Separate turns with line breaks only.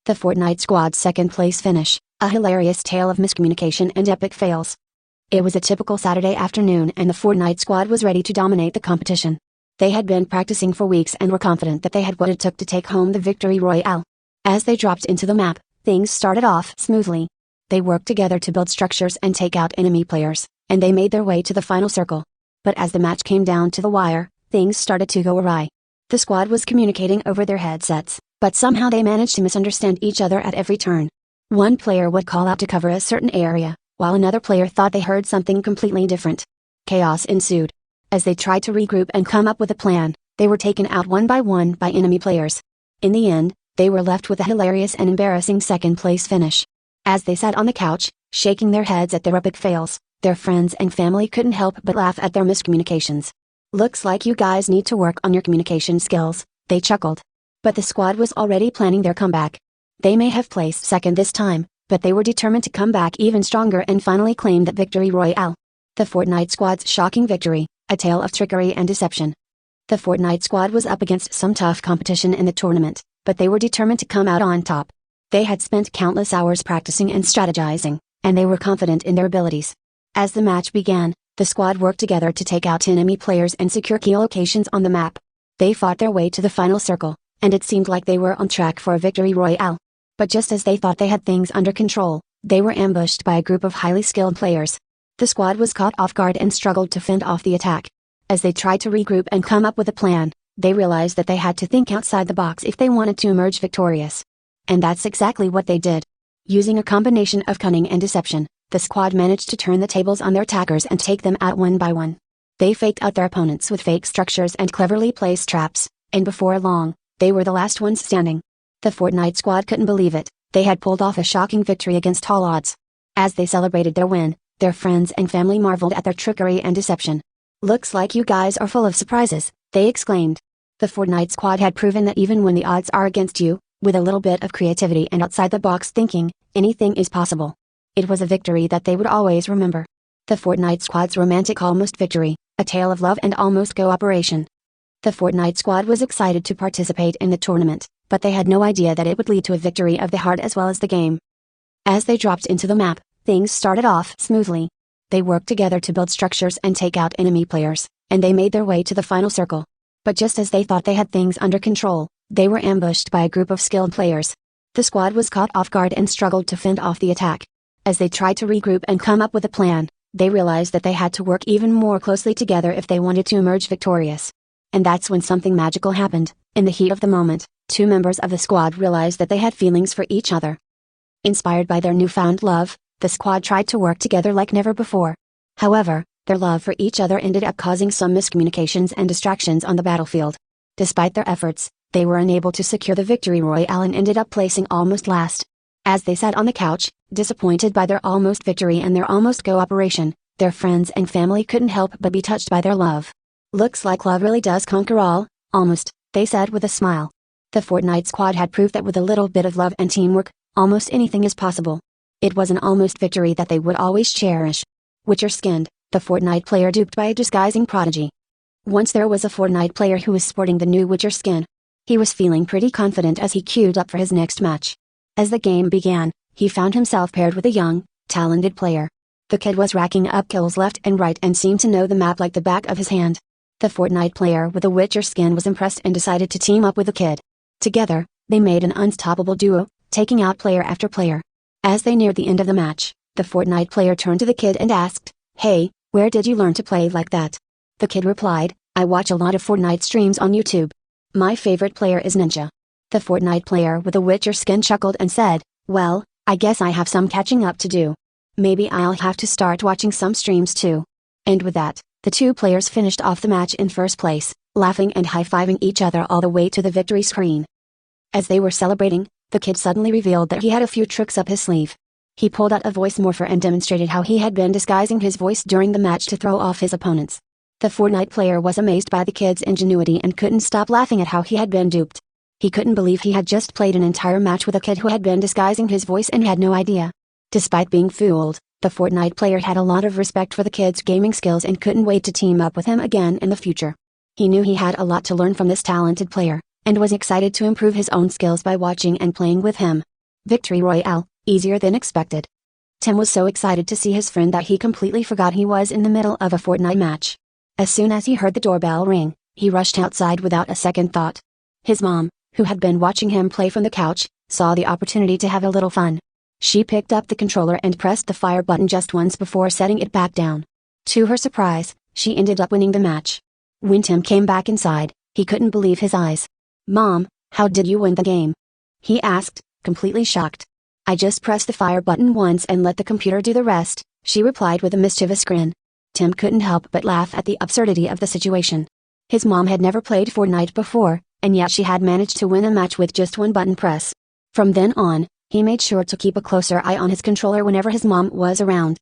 The Fortnite squad's second place finish, a hilarious tale of miscommunication and epic fails. It was a typical Saturday afternoon and the Fortnite squad was ready to dominate the competition. They had been practicing for weeks and were confident that they had what it took to take home the victory royale. As they dropped into the map, things started off smoothly. They worked together to build structures and take out enemy players, and they made their way to the final circle. But as the match came down to the wire, things started to go awry. The squad was communicating over their headsets, but somehow they managed to misunderstand each other at every turn. One player would call out to cover a certain area, while another player thought they heard something completely different. Chaos ensued. As they tried to regroup and come up with a plan, they were taken out one by enemy players. In the end, they were left with a hilarious and embarrassing second-place finish. As they sat on the couch, shaking their heads at their epic fails, their friends and family couldn't help but laugh at their miscommunications. "Looks like you guys need to work on your communication skills," they chuckled. But the squad was already planning their comeback. They may have placed second this time, but they were determined to come back even stronger and finally claim that victory royale. The Fortnite squad's shocking victory, a tale of trickery and deception. The Fortnite squad was up against some tough competition in the tournament, but they were determined to come out on top. They had spent countless hours practicing and strategizing, and they were confident in their abilities. As the match began, the squad worked together to take out enemy players and secure key locations on the map. They fought their way to the final circle, and it seemed like they were on track for a victory royale. But just as they thought they had things under control, they were ambushed by a group of highly skilled players. The squad was caught off guard and struggled to fend off the attack. As they tried to regroup and come up with a plan, they realized that they had to think outside the box if they wanted to emerge victorious. And that's exactly what they did. Using a combination of cunning and deception, the squad managed to turn the tables on their attackers and take them out one by one. They faked out their opponents with fake structures and cleverly placed traps, and before long, they were the last ones standing. The Fortnite squad couldn't believe it, they had pulled off a shocking victory against all odds. As they celebrated their win, their friends and family marveled at their trickery and deception. "Looks like you guys are full of surprises," they exclaimed. The Fortnite squad had proven that even when the odds are against you, with a little bit of creativity and outside-the-box thinking, anything is possible. It was a victory that they would always remember. The Fortnite squad's romantic almost victory, a tale of love and almost cooperation. The Fortnite squad was excited to participate in the tournament, but they had no idea that it would lead to a victory of the heart as well as the game. As they dropped into the map, things started off smoothly. They worked together to build structures and take out enemy players, and they made their way to the final circle. But just as they thought they had things under control, they were ambushed by a group of skilled players. The squad was caught off guard and struggled to fend off the attack. As they tried to regroup and come up with a plan, they realized that they had to work even more closely together if they wanted to emerge victorious. And that's when something magical happened. In the heat of the moment, two members of the squad realized that they had feelings for each other. Inspired by their newfound love, the squad tried to work together like never before. However, their love for each other ended up causing some miscommunications and distractions on the battlefield. Despite their efforts, they were unable to secure the victory royale and ended up placing almost last. As they sat on the couch, disappointed by their almost victory and their almost cooperation, their friends and family couldn't help but be touched by their love. "Looks like love really does conquer all, almost," they said with a smile. The Fortnite squad had proved that with a little bit of love and teamwork, almost anything is possible. It was an almost victory that they would always cherish. Witcher skinned, the Fortnite player duped by a disguising prodigy. Once there was a Fortnite player who was sporting the new Witcher skin. He was feeling pretty confident as he queued up for his next match. As the game began, he found himself paired with a young, talented player. The kid was racking up kills left and right and seemed to know the map like the back of his hand. The Fortnite player with the Witcher skin was impressed and decided to team up with the kid. Together, they made an unstoppable duo, taking out player after player. As they neared the end of the match, the Fortnite player turned to the kid and asked, "Hey, where did you learn to play like that?" The kid replied, "I watch a lot of Fortnite streams on YouTube. My favorite player is Ninja." The Fortnite player with the Witcher skin chuckled and said, "Well, I guess I have some catching up to do. Maybe I'll have to start watching some streams too." And with that, the two players finished off the match in first place, laughing and high-fiving each other all the way to the victory screen. As they were celebrating, the kid suddenly revealed that he had a few tricks up his sleeve. He pulled out a voice morpher and demonstrated how he had been disguising his voice during the match to throw off his opponents. The Fortnite player was amazed by the kid's ingenuity and couldn't stop laughing at how he had been duped. He couldn't believe he had just played an entire match with a kid who had been disguising his voice and had no idea. Despite being fooled, the Fortnite player had a lot of respect for the kid's gaming skills and couldn't wait to team up with him again in the future. He knew he had a lot to learn from this talented player, and was excited to improve his own skills by watching and playing with him. Victory Royale, easier than expected. Tim was so excited to see his friend that he completely forgot he was in the middle of a Fortnite match. As soon as he heard the doorbell ring, he rushed outside without a second thought. His mom, who had been watching him play from the couch, saw the opportunity to have a little fun. She picked up the controller and pressed the fire button just once before setting it back down. To her surprise, she ended up winning the match. When Tim came back inside, he couldn't believe his eyes. "Mom, how did you win the game?" he asked, completely shocked. "I just pressed the fire button once and let the computer do the rest," she replied with a mischievous grin. Tim couldn't help but laugh at the absurdity of the situation. His mom had never played Fortnite before, and yet she had managed to win a match with just one button press. From then on, he made sure to keep a closer eye on his controller whenever his mom was around.